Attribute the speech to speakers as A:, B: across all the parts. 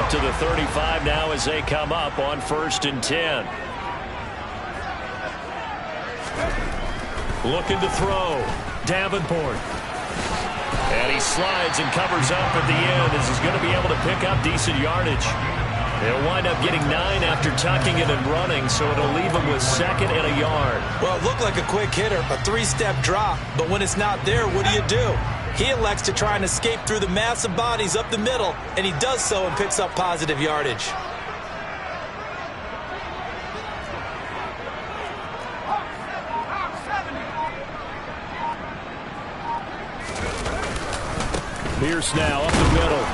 A: to the 35 now as they come up on 1st and 10. Looking to throw. Davenport. And he slides and covers up at the end as he's going to be able to pick up decent yardage. They'll wind up getting 9 after tucking it and running, so it'll leave him with 2nd and a yard.
B: Well, it looked like a quick hitter, a 3-step drop, but when it's not there, what do? He elects to try and escape through the massive bodies up the middle, and he does so and picks up positive yardage.
A: Pierce now up the middle.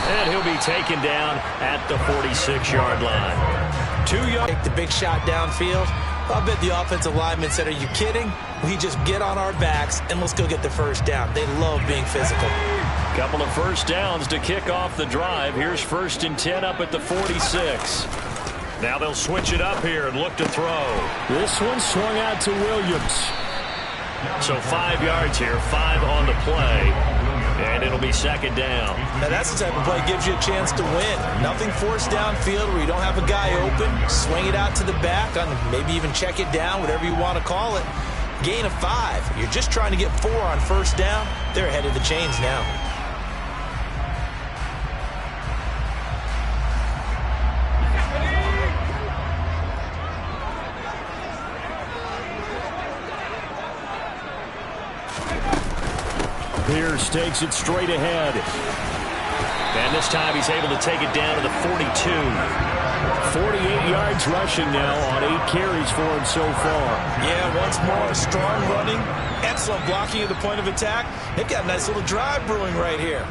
A: And he'll be taken down at the 46-yard line. 2 yards.
B: Take the big shot downfield. I bet the offensive linemen said, are you kidding? We just get on our backs and let's go get the first down. They love being physical.
A: Couple of first downs to kick off the drive. Here's 1st and 10 up at the 46. Now they'll switch it up here and look to throw. This one swung out to Williams. So 5 yards here, 5 on the play. And it'll be 2nd down.
B: Now that's the type of play gives you a chance to win. Nothing forced downfield where you don't have a guy open. Swing it out to the back, maybe even check it down, whatever you want to call it. Gain of 5. You're just trying to get 4 on 1st down. They're ahead of the chains now.
A: Pierce takes it straight ahead. And this time he's able to take it down to the 42. 48 yards rushing now on 8 carries for him so far.
B: Yeah, once more, strong running, excellent blocking at the point of attack. They've got a nice little drive brewing right here.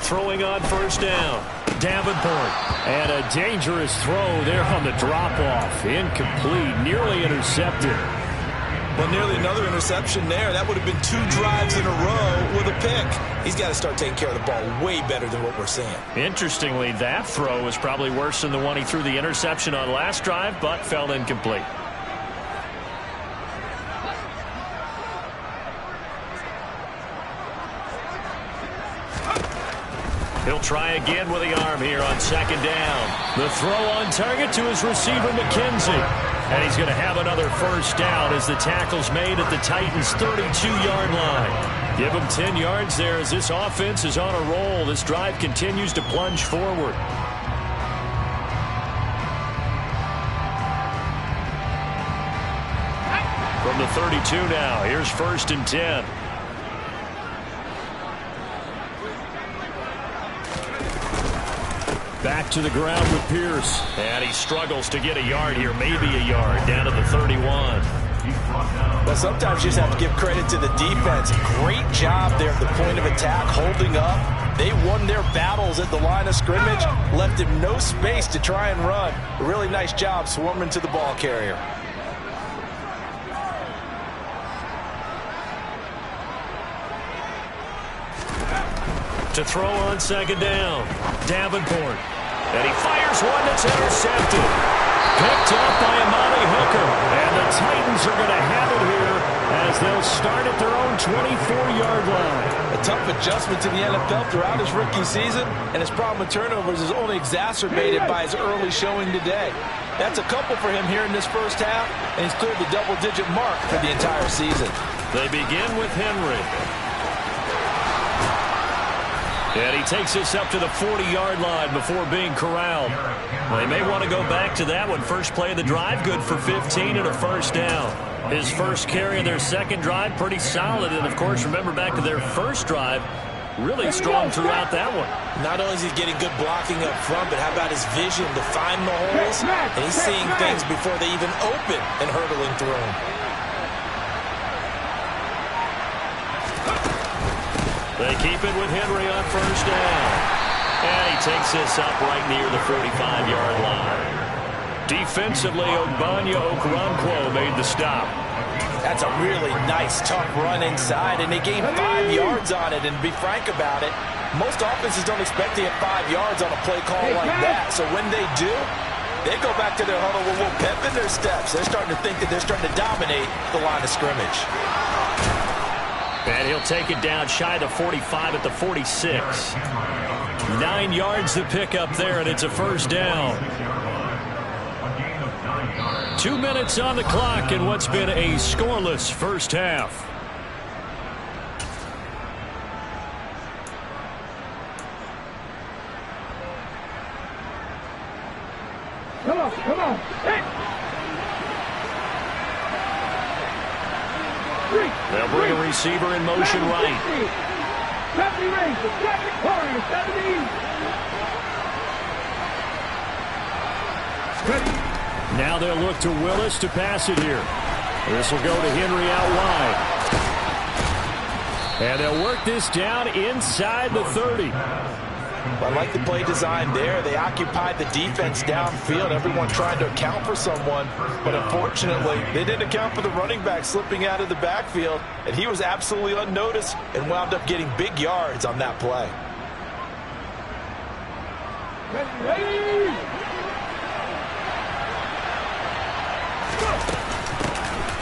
A: Throwing on 1st down. Davenport. And a dangerous throw there on the drop-off. Incomplete. Nearly intercepted.
B: Well, nearly another interception there. That would have been 2 drives in a row with a pick. He's got to start taking care of the ball way better than what we're seeing.
A: Interestingly, that throw was probably worse than the one he threw the interception on last drive, but fell incomplete. He'll try again with the arm here on 2nd down. The throw on target to his receiver, McKenzie. And he's going to have another 1st down as the tackle's made at the Titans' 32-yard line. Give him 10 yards there as this offense is on a roll. This drive continues to plunge forward. From the 32 now, here's 1st and 10. Back to the ground with Pierce. And he struggles to get a yard here, maybe a yard, down to the 31.
B: Well, sometimes you just have to give credit to the defense. Great job there at the point of attack, holding up. They won their battles at the line of scrimmage, left him no space to try and run. A really nice job swarming to the ball carrier.
A: To throw on 2nd down. Davenport. And he fires one that's intercepted. Picked up by Amani Hooker. And the Titans are going to have it here as they'll start at their own 24-yard line.
B: A tough adjustment to the NFL throughout his rookie season, and his problem with turnovers is only exacerbated by his early showing today. That's a couple for him here in this 1st half, and he's cleared the double-digit mark for the entire season.
A: They begin with Henry. And he takes this up to the 40-yard line before being corralled. They may want to go back to that one. First play of the drive, good for 15 and a 1st down. His first carry of their 2nd drive, pretty solid. And, of course, remember back to their 1st drive, really strong throughout that one.
B: Not only is he getting good blocking up front, but how about his vision to find the holes? And he's seeing things before they even open and hurdling through them.
A: They keep it with Henry on 1st down. And he takes this up right near the 45-yard line. Defensively, Ogbanya Okoronkwo made the stop.
B: That's a really nice, tough run inside, and they gained 5 yards on it. And to be frank about it, most offenses don't expect to get 5 yards on a play call like that. So when they do, they go back to their huddle with a little pep in their steps. They're starting to think that they're starting to dominate the line of scrimmage.
A: And he'll take it down shy of the 45 at the 46. 9 yards to pick up there, and it's a first down. 2 minutes on the clock in what's been a scoreless first half.
C: Come on. Hey.
A: They'll bring a receiver in motion right.
C: 70 range, the second corner, 70.
A: Now they'll look to Willis to pass it here. This will go to Henry out wide. And they'll work this down inside the 30.
B: I like the play design there. They occupied the defense downfield. Everyone trying to account for someone. But unfortunately, they didn't account for the running back slipping out of the backfield. And he was absolutely unnoticed and wound up getting big yards on that play.
C: Ready.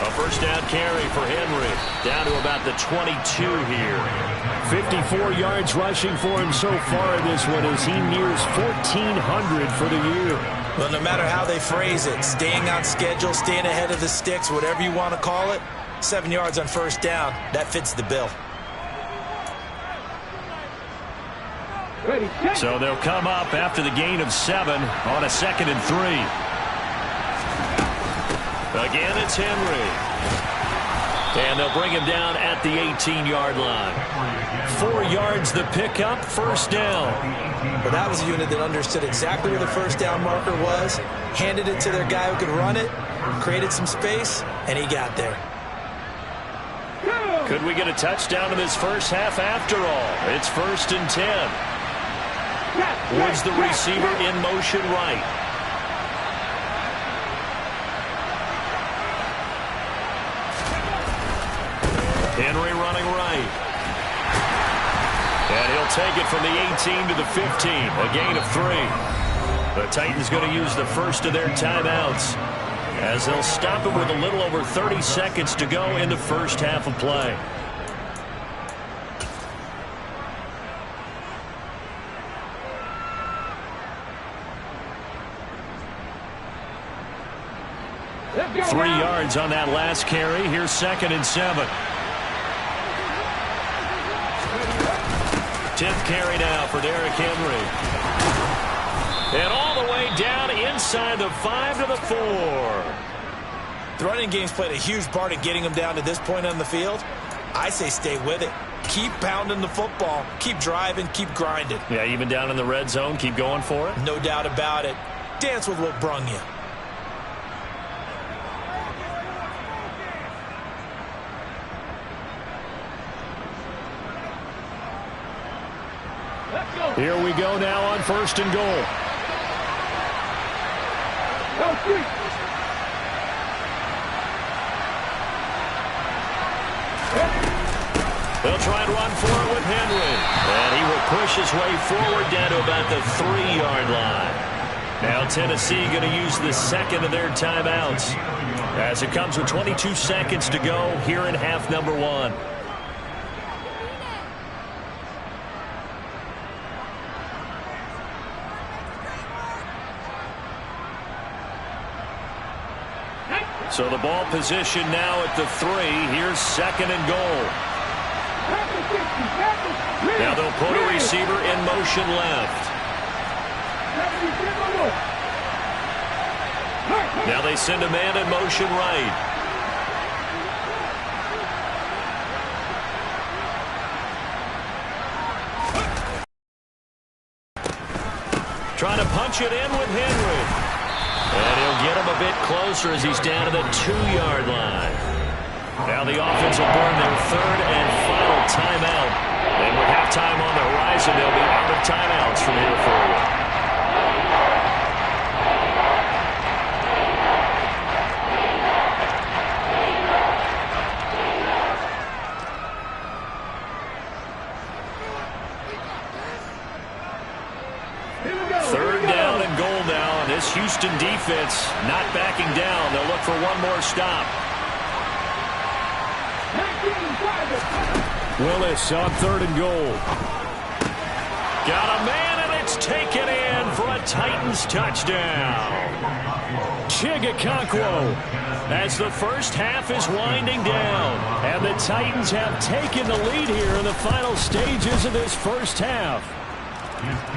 A: A first down carry for Henry. Down to about the 22 here. 54 yards rushing for him so far in this one as he nears 1,400 for the year.
B: Well, no matter how they phrase it, staying on schedule, staying ahead of the sticks, whatever you want to call it, 7 yards on first down, that fits the bill.
A: So they'll come up after the gain of 7 on a 2nd and 3. Again, it's Henry. And they'll bring him down at the 18-yard line. 4 yards the pickup, first down.
B: Well, that was a unit that understood exactly where the first down marker was, handed it to their guy who could run it, created some space, and he got there.
A: Could we get a touchdown in this first half after all? It's 1st and 10. Woods the receiver in motion right. Henry running right. And he'll take it from the 18 to the 15. A gain of 3. The Titans going to use the first of their timeouts as they'll stop it with a little over 30 seconds to go in the first half of play. Three yards on that last carry. Here's 2nd and 7. 10th carry now for Derrick Henry. And all the way down inside the 5 to the 4.
B: The running game's played a huge part in getting them down to this point on the field. I say stay with it. Keep pounding the football. Keep driving. Keep grinding.
A: Yeah, even down in the red zone, keep going for it.
B: No doubt about it. Dance with what brung you.
A: Here we go now on 1st and goal. They'll try and run for it with Henry. And he will push his way forward down to about the 3-yard line. Now Tennessee going to use the 2nd of their timeouts as it comes with 22 seconds to go here in half number 1. So the ball position now at the 3. Here's 2nd and goal. Now they'll put a receiver in motion left. Now they send a man in motion right. Trying to punch it in with Henry. And he'll get him a bit closer as he's down to the 2-yard line. Now the offense will burn their 3rd and final timeout. And with halftime on the horizon, they'll be out of timeouts from here forward. this Houston defense not backing down. They'll look for one more stop. Willis on 3rd and goal. Got a man, and it's taken in for a Titans touchdown. Chigakonkwo, as the first half is winding down, and the Titans have taken the lead here in the final stages of this first half.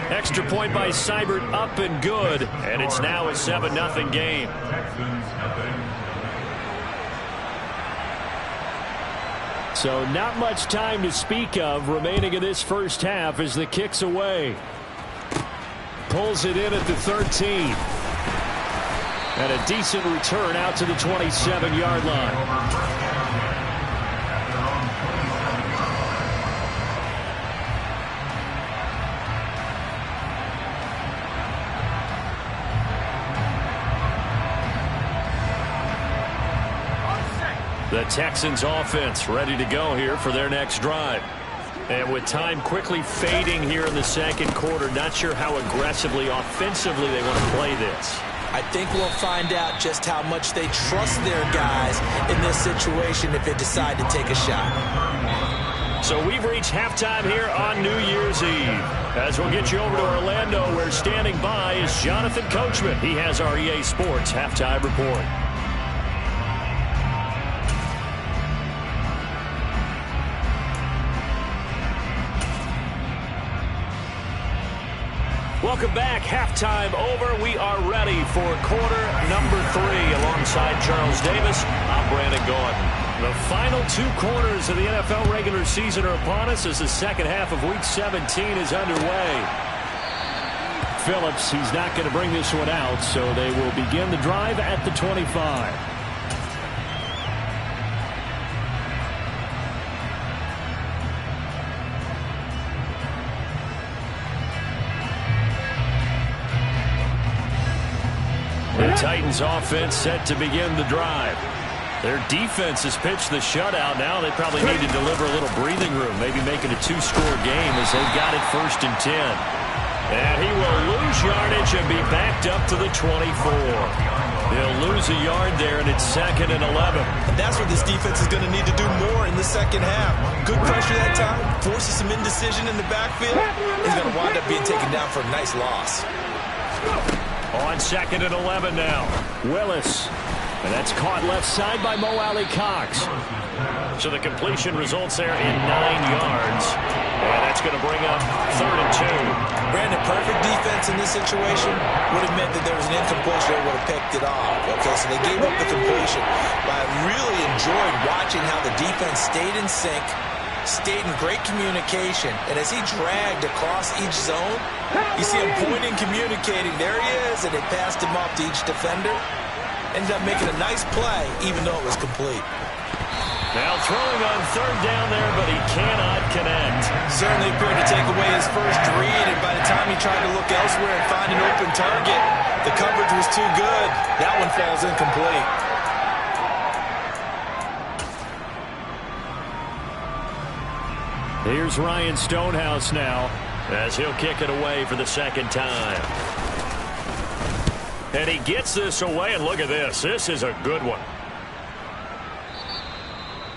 A: Extra point by Seibert up and good, and it's now a 7-0 game. So not much time to speak of remaining in this first half as the kick's away. Pulls it in at the 13. And a decent return out to the 27-yard line. The Texans offense ready to go here for their next drive. And with time quickly fading here in the second quarter, not sure how aggressively, offensively they want to play this.
B: I think we'll find out just how much they trust their guys in this situation if they decide to take a shot.
A: So we've reached halftime here on New Year's Eve. As we'll get you over to Orlando, where standing by is Jonathan Coachman. He has our EA Sports halftime report. Welcome back. Halftime over. We are ready for quarter number 3. Alongside Charles Davis, I'm Brandon Gordon. The final 2 quarters of the NFL regular season are upon us as the second half of Week 17 is underway. Phillips, he's not going to bring this one out, so they will begin the drive at the 25. The Titans offense set to begin the drive. Their defense has pitched the shutout. Now they probably need to deliver a little breathing room, maybe make it a 2-score game as they've got it 1st and 10. And he will lose yardage and be backed up to the 24. They'll lose a yard there, and it's 2nd and 11.
B: And that's what this defense is going to need to do more in the second half. Good pressure that time, forces some indecision in the backfield. He's going to wind up being taken down for a nice loss.
A: On 2nd and 11 now. Willis. And that's caught left side by Mo Alley Cox. So the completion results there in 9 yards. And that's going to bring up 3rd and 2.
B: Brandon, perfect defense in this situation would have meant that there was an incompletion that would have picked it off. Okay, so they gave up the completion. But I really enjoyed watching how the defense stayed in sync, stayed in great communication, and as he dragged across each zone, you see him pointing, communicating. There he is, and they passed him off to each defender. Ended up making a nice play, even though it was complete.
A: Now throwing on 3rd down there, but he cannot connect.
B: Certainly appeared to take away his first read, and by the time he tried to look elsewhere and find an open target, the coverage was too good. That one falls incomplete.
A: Here's Ryan Stonehouse now, as he'll kick it away for the 2nd time. And he gets this away, and look at this. This is a good one.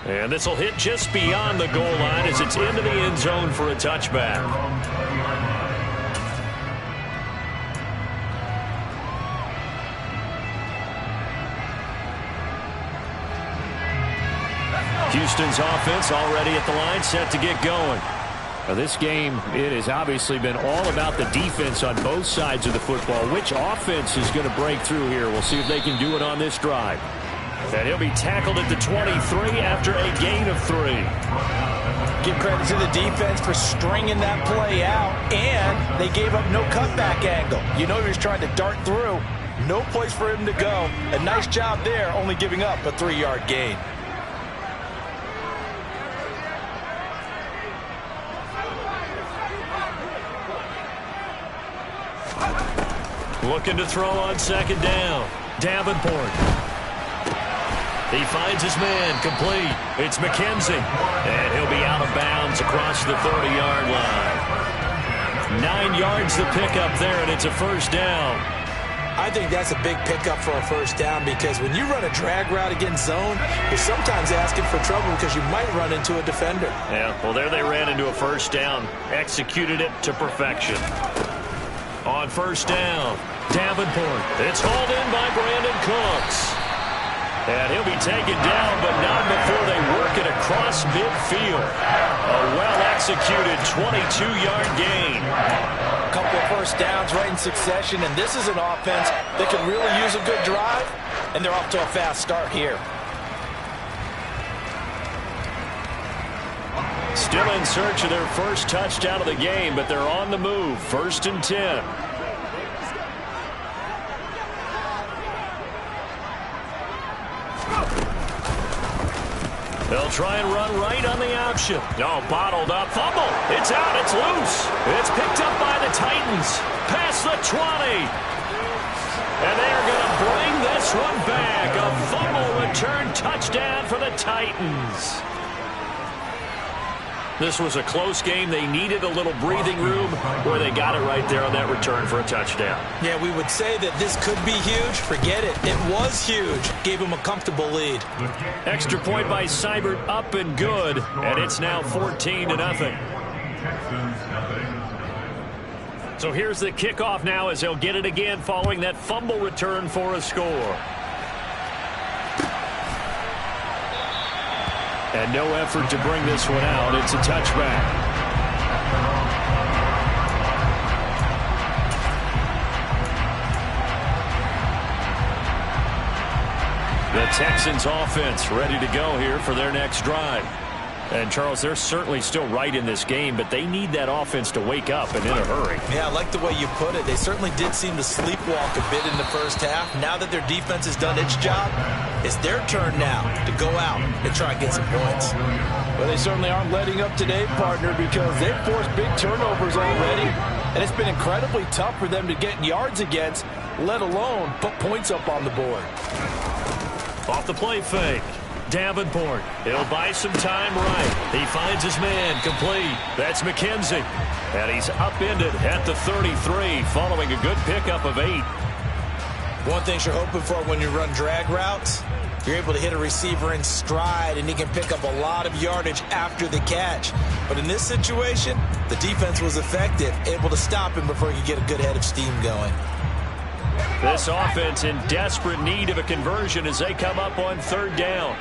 A: And this will hit just beyond the goal line as it's into the end zone for a touchback. Houston's offense already at the line, set to get going. Now this game, it has obviously been all about the defense on both sides of the football. Which offense is going to break through here? We'll see if they can do it on this drive. And he'll be tackled at the 23 after a gain of 3.
B: Give credit to the defense for stringing that play out, and they gave up no cutback angle. You know he was trying to dart through. No place for him to go. A nice job there, only giving up a 3-yard gain.
A: Looking to throw on 2nd down. Davenport. He finds his man, complete. It's McKenzie. And he'll be out of bounds across the 30-yard line. 9 yards to pick up there, and it's a 1st down.
B: I think that's a big pickup for a first down because when you run a drag route against zone, you're sometimes asking for trouble because you might run into a defender.
A: Yeah, well, there they ran into a first down. Executed it to perfection. On first down, Davenport. It's hauled in by Brandon Cooks. And he'll be taken down, but not before they work it across midfield. A well-executed 22-yard gain.
B: A couple of first downs right in succession, and this is an offense that can really use a good drive, and they're off to a fast start here.
A: Still in search of their first touchdown of the game, but they're on the move. 1st and 10. They'll try and run right on the option. Oh, bottled up. Fumble. It's out. It's loose. It's picked up by the Titans. Past the 20. And they're going to bring this one back. A fumble return touchdown for the Titans. This was a close game. They needed a little breathing room where they got it right there on that return for a touchdown.
B: Yeah, we would say that this could be huge. Forget it. It was huge. Gave them a comfortable lead.
A: Extra point by Seibert, up and good. And it's now 14-0. So here's the kickoff now as they'll get it again following that fumble return for a score. And no effort to bring this one out. It's a touchback. The Texans offense ready to go here for their next drive. And, Charles, they're certainly still right in this game, but they need that offense to wake up and in a hurry.
B: Yeah, I like the way you put it. They certainly did seem to sleepwalk a bit in the first half. Now that their defense has done its job, it's their turn now to go out and try and get some points. Well, they certainly aren't letting up today, partner, because they've forced big turnovers already. And it's been incredibly tough for them to get yards against, let alone put points up on the board.
A: Off the play fake. Davenport. He'll buy some time right. He finds his man complete. That's McKenzie. And he's upended at the 33 following a good pickup of 8.
B: One thing you're hoping for when you run drag routes, you're able to hit a receiver in stride and he can pick up a lot of yardage after the catch. But in this situation, the defense was effective, able to stop him before he could get a good head of steam going.
A: This offense in desperate need of a conversion as they come up on 3rd down.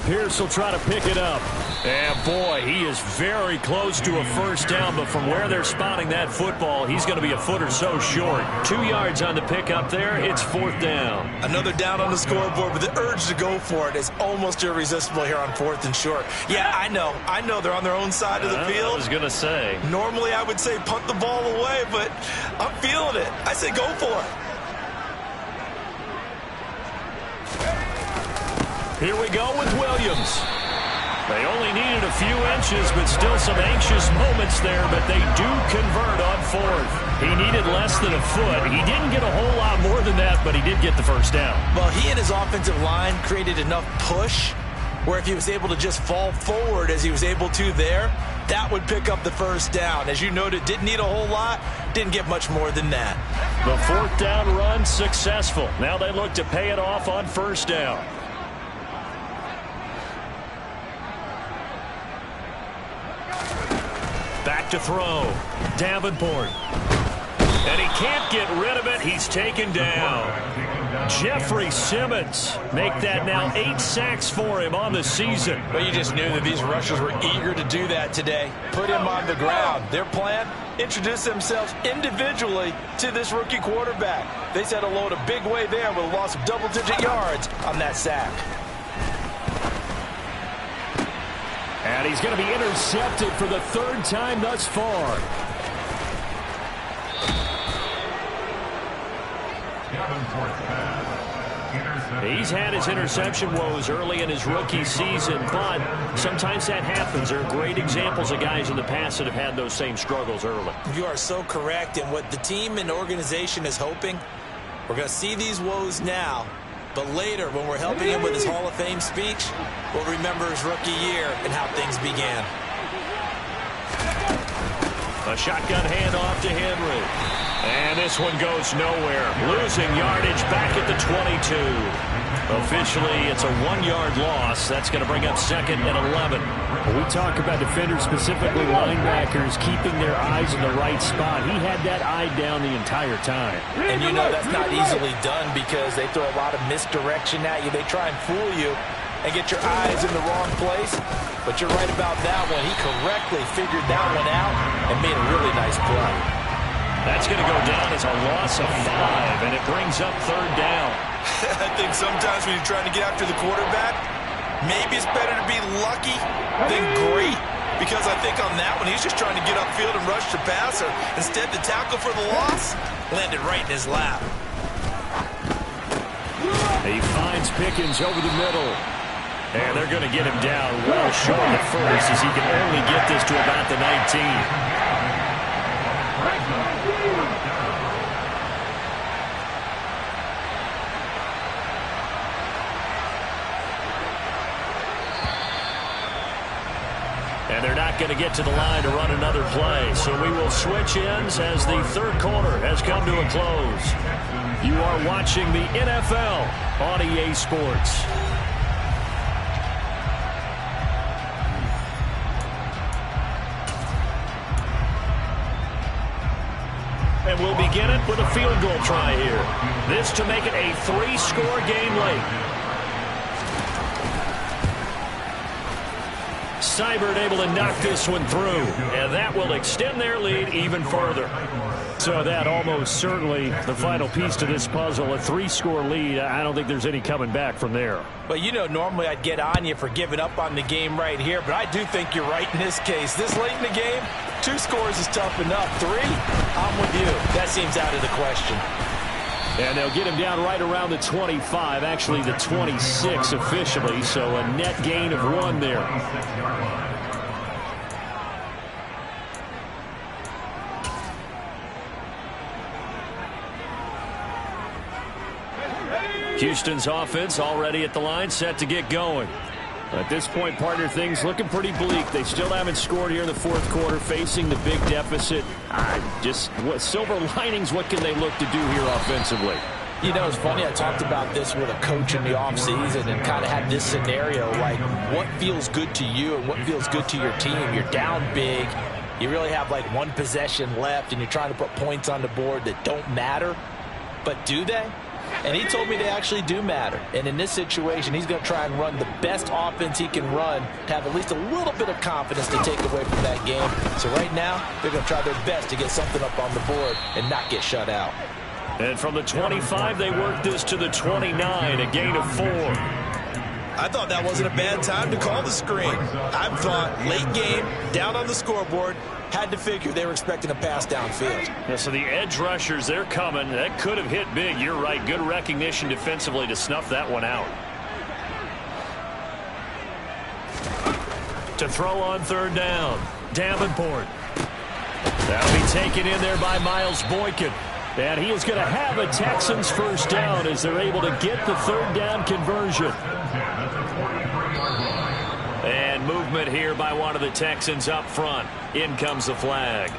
A: Pierce will try to pick it up. And, boy, he is very close to a first down, but from where they're spotting that football, he's going to be a foot or so short. 2 yards on the pickup there. It's 4th down.
B: Another down on the scoreboard, but the urge to go for it is almost irresistible here on 4th and short. Yeah, I know they're on their own side of the field.
A: I was going to say.
B: Normally I would say punt the ball away, but I'm feeling it. I say go for it.
A: Here we go with Williams. They only needed a few inches, but still some anxious moments there, but they do convert on 4th. He needed less than a foot. He didn't get a whole lot more than that, but he did get the first down.
B: Well, he and his offensive line created enough push where if he was able to just fall forward as he was able to there, that would pick up the first down. As you noted, didn't need a whole lot, didn't get much more than that.
A: The 4th down run successful. Now they look to pay it off on 1st down. Back to throw. Davenport. And he can't get rid of it. He's taken down. Jeffrey Simmons make that now 8 sacks for him on the season.
B: Well, you just knew that these rushers were eager to do that today. Put him on the ground. Their plan, introduce themselves individually to this rookie quarterback. They said hello in a big way there with a loss of double-digit yards on that sack.
A: And he's going to be intercepted for the 3rd time thus far. He's had his interception woes early in his rookie season, but sometimes that happens. There are great examples of guys in the past that have had those same struggles early.
B: You are so correct, and what the team and organization is hoping, we're going to see these woes now, but later when we're helping him with his Hall of Fame speech, we'll remember his rookie year and how things began.
A: A shotgun handoff to Henry. And this one goes nowhere. Losing yardage back at the 22. Officially, it's a 1-yard loss. That's going to bring up 2nd and 11.
D: When we talk about defenders, specifically linebackers, keeping their eyes in the right spot. He had that eye down the entire time.
B: And you know that's not easily done because they throw a lot of misdirection at you. They try and fool you and get your eyes in the wrong place. But you're right about that one. He correctly figured that one out and made a really nice play.
A: That's going to go down as a loss of 5, and it brings up 3rd down.
E: I think sometimes when you're trying to get after the quarterback, maybe it's better to be lucky than great. Because I think on that one, he's just trying to get upfield and rush the passer. Instead, the tackle for the loss landed right in his lap.
A: He finds Pickens over the middle. And they're going to get him down well short at first as he can only get this to about the 19. And they're not going to get to the line to run another play. So we will switch ends as the 3rd quarter has come to a close. You are watching the NFL on EA Sports. And we'll begin it with a field goal try here. This to make it a 3-score game late. Seibert able to knock this one through, and that will extend their lead even further. So that almost certainly the final piece to this puzzle, a 3-score lead. I don't think there's any coming back from there.
B: But you know, normally I'd get on you for giving up on the game right here, but I do think you're right in this case. This late in the game, 2 scores is tough enough. 3, I'm with you. That seems out of the question.
A: And they'll get him down right around the 25, actually the 26 officially, so a net gain of 1 there. Houston's offense already at the line, set to get going. At this point, partner, things looking pretty bleak. They still haven't scored here in the 4th quarter, facing the big deficit. Just what silver linings, what can they look to do here offensively?
B: You know, it's funny, I talked about this with a coach in the offseason and kind of had this scenario, like what feels good to you and what feels good to your team. You're down big. You really have like 1 possession left, and you're trying to put points on the board that don't matter. But do they? And he told me they actually do matter. And in this situation, he's going to try and run the best offense he can run to have at least a little bit of confidence to take away from that game. So right now, they're going to try their best to get something up on the board and not get shut out.
A: And from the 25, they work this to the 29, a gain of 4.
E: I thought that wasn't a bad time to call the screen. I thought late game, down on the scoreboard, had to figure they were expecting a pass downfield.
A: Yeah, so the edge rushers, they're coming. That could have hit big. You're right. Good recognition defensively to snuff that one out. To throw on 3rd down. Davenport. That'll be taken in there by Miles Boykin. And he is going to have a Texans 1st down as they're able to get the 3rd down conversion. And movement here by one of the Texans up front. In comes the flag.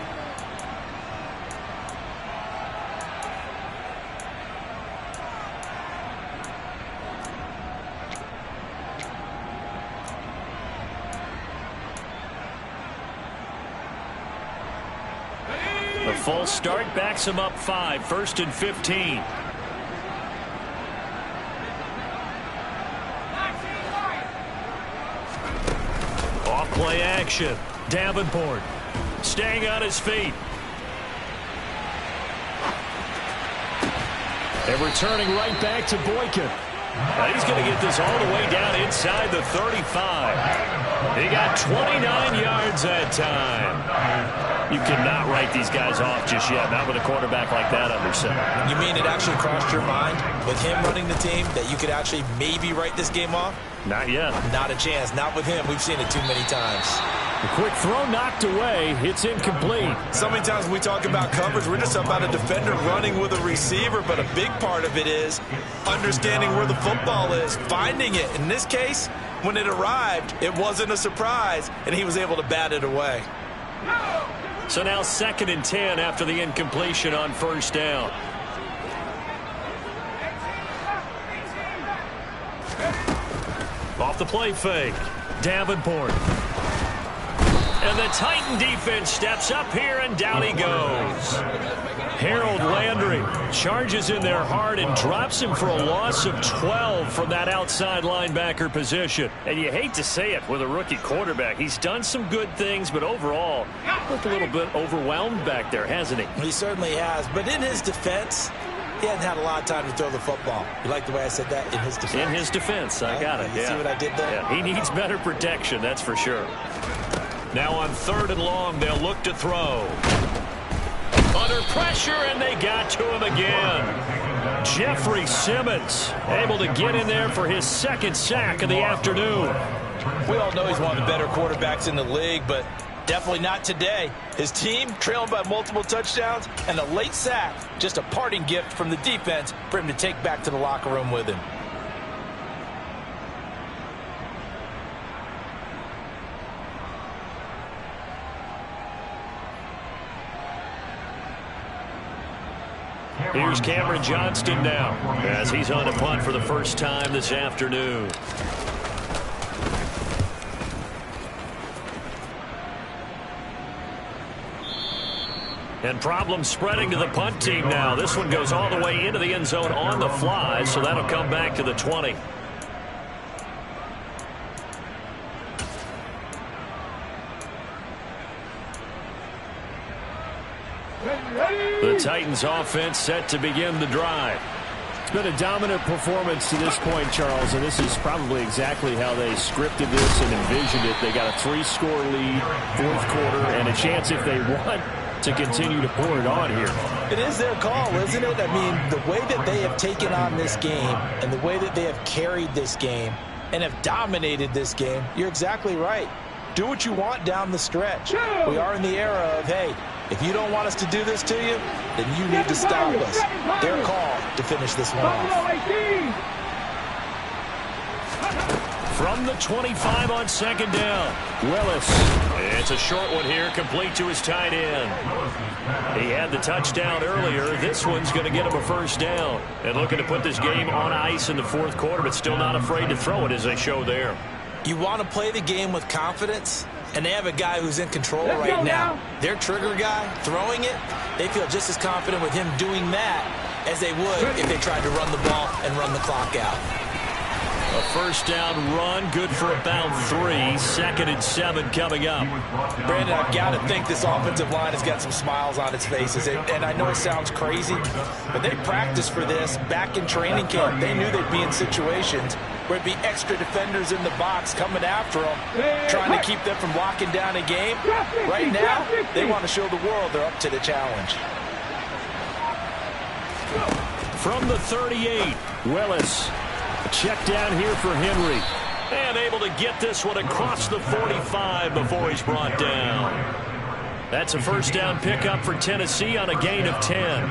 A: The full start backs him up 5, 1st and 15. Off play action. Davenport staying on his feet. And returning right back to Boykin. Now he's going to get this all the way down inside the 35. He got 29 yards that time. You cannot write these guys off just yet, not with a quarterback like that under center.
E: You mean it actually crossed your mind with him running the team that you could actually maybe write this game off?
A: Not yet.
E: Not a chance. Not with him. We've seen it too many times.
A: A quick throw knocked away. It's incomplete.
E: So many times when we talk about coverage, we're just about a defender running with a receiver, but a big part of it is understanding where the football is, finding it. In this case, when it arrived, it wasn't a surprise, and he was able to bat it away.
A: So now 2nd and 10 after the incompletion on first down. Off the play fake. Davenport. And the Titan defense steps up here, and down he goes. Harold Landry charges in there hard and drops him for a loss of 12 from that outside linebacker position. And you hate to say it with a rookie quarterback. He's done some good things, but overall, looked a little bit overwhelmed back there, hasn't he?
B: He certainly has. But in his defense, he hasn't had a lot of time to throw the football. You like the way I said that? In his defense.
A: In his defense. I got it.
B: You see what I did there?
A: Yeah, he needs better protection, that's for sure. Now on 3rd and long, they'll look to throw. Under pressure, and they got to him again. Jeffrey Simmons able to get in there for his 2nd sack of the afternoon.
B: We all know he's one of the better quarterbacks in the league, but definitely not today. His team trailing by multiple touchdowns, and a late sack, just a parting gift from the defense for him to take back to the locker room with him.
A: Here's Cameron Johnston now as he's on a punt for the first time this afternoon. And problems spreading to the punt team now. This one goes all the way into the end zone on the fly, so that'll come back to the 20. The Titans offense set to begin the drive.
D: It's been a dominant performance to this point, Charles, and this is probably exactly how they scripted this and envisioned it. They got a 3-score lead, 4th quarter, and a chance if they want to continue to pour it on here.
B: It is their call, isn't it? I mean, the way that they have taken on this game and the way that they have carried this game and have dominated this game, you're exactly right. Do what you want down the stretch. We are in the era of, hey, if you don't want us to do this to you, then you need to stop us. Their call to finish this one off.
A: From the 25 on 2nd down, Willis. It's a short one here, complete to his tight end. He had the touchdown earlier. This one's going to get him a first down. And looking to put this game on ice in the 4th quarter, but still not afraid to throw it as they show there.
B: You want to play the game with confidence, and they have a guy who's in control right now. Their trigger guy, throwing it, they feel just as confident with him doing that as they would if they tried to run the ball and run the clock out.
A: A first down run, good for about 3. 2nd and 7 coming up.
B: Brandon, I've got to think this offensive line has got some smiles on its faces. And I know it sounds crazy, but they practiced for this back in training camp. They knew they'd be in situations where it'd be extra defenders in the box coming after them, trying to keep them from locking down a game. Right now, they want to show the world they're up to the challenge.
A: From the 38, Willis. A check down here for Henry. And able to get this one across the 45 before he's brought down. That's a first down pickup for Tennessee on a gain of 10.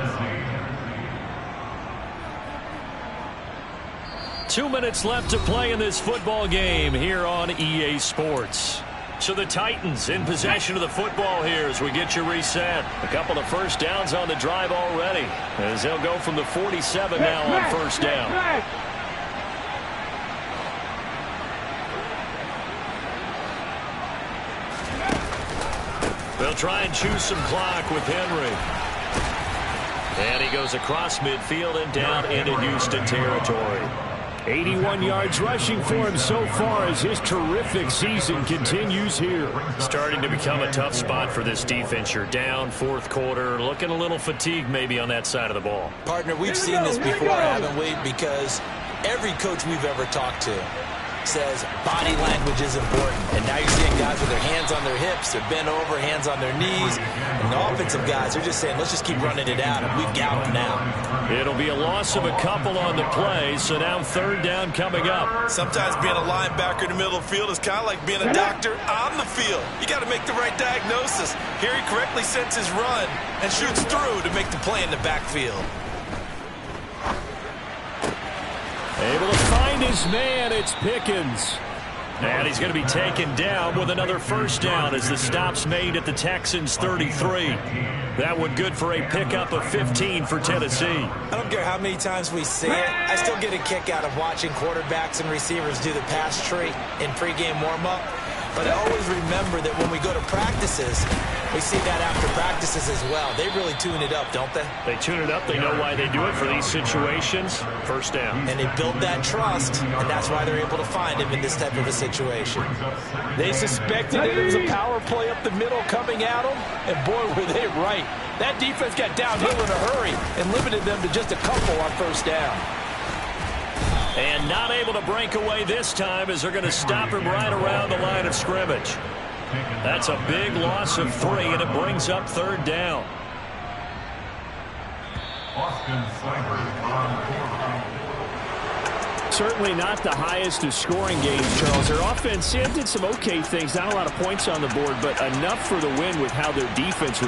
A: 2 minutes left to play in this football game here on EA Sports. So the Titans in possession of the football here as we get you reset. A couple of first downs on the drive already as they'll go from the 47 now on first down. They'll try and choose some clock with Henry. And he goes across midfield and down into Houston territory.
D: 81 yards rushing for him so far as his terrific season continues here.
A: Starting to become a tough spot for this defense. You're down 4th quarter, looking a little fatigued maybe on that side of the ball.
B: Partner, we've seen this before, haven't we? Because every coach we've ever talked to says body language is important. And now you're seeing guys with their hands on their hips, they're bent over, hands on their knees. And the offensive guys are just saying, let's just keep running it out, and we've got them now.
A: It'll be a loss of a couple on the play, so now 3rd down coming up.
E: Sometimes being a linebacker in the middle of the field is kind of like being a doctor on the field. You got to make the right diagnosis. Here he correctly sets his run and shoots through to make the play in the backfield.
D: Able to find his man, it's Pickens.
A: And he's going to be taken down with another first down as the stop's made at the Texans 33. That one good for a pickup of 15 for Tennessee.
B: I don't care how many times we see it. I still get a kick out of watching quarterbacks and receivers do the pass tree in pregame warm-up. But I always remember that when we go to practices, we see that after practices as well. They really tune it up, don't they?
A: They tune it up. They know why they do it for these situations. First down.
B: And they build that trust, and that's why they're able to find him in this type of a situation. They suspected that it was a power play up the middle coming at them, and boy, were they right. That defense got downhill in a hurry and limited them to just a couple on first down.
A: And not able to break away this time as they're going to stop him right around the line of scrimmage. That's a big loss of 3, and it brings up third down.
D: Certainly not the highest of scoring games, Charles. Their offense did some okay things. Not a lot of points on the board, but enough for the win with how their defense was